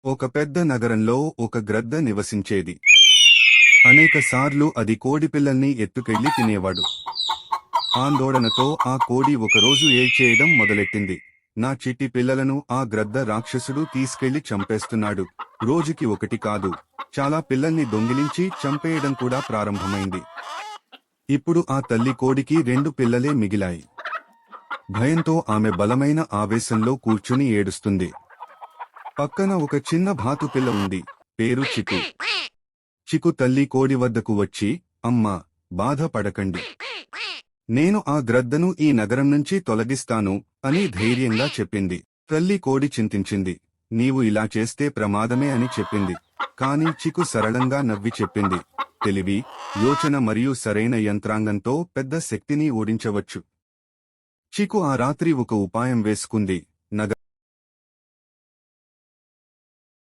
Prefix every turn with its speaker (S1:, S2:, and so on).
S1: ఒక పెద్ద నగరంలో ఒక గ్రద్ద నివసించేది. అనేక సార్లు అది కోడిపిల్లల్ని ఎత్తుకెళ్లి తినేవాడు. ఆందోళనతో ఆ కోడి ఒకరోజు ఏడ్చేయడం మొదలెట్టింది. నా చిట్టి పిల్లలను ఆ గ్రద్ద రాక్షసుడు తీసుకెళ్లి చంపేస్తున్నాడు. రోజుకి ఒకటి కాదు, చాలా పిల్లల్ని దొంగిలించి చంపేయడం కూడా ప్రారంభమైంది. ఇప్పుడు ఆ తల్లి కోడికి 2 పిల్లలే మిగిలాయి. భయంతో ఆమె బలమైన ఆవేశంలో కూర్చుని ఏడుస్తుంది. పక్కన ఒక చిన్న బాతుపిల్ల ఉంది. పేరు చికు. చికు తల్లి కోడి వద్దకు వచ్చి, అమ్మా, బాధపడకండి. నేను ఆ గ్రద్దను ఈ నగరం నుంచి తొలగిస్తాను అని ధైర్యంగా చెప్పింది. తల్లి కోడి చింతించింది. నీవు ఇలా చేస్తే ప్రమాదమే అని చెప్పింది. కాని చికు సరళంగా నవ్వి చెప్పింది, తెలివి, యోచన మరియు సరైన యంత్రాంగంతో పెద్ద శక్తిని ఓడించవచ్చు. చికు ఆ రాత్రి ఒక ఉపాయం వేసుకుంది.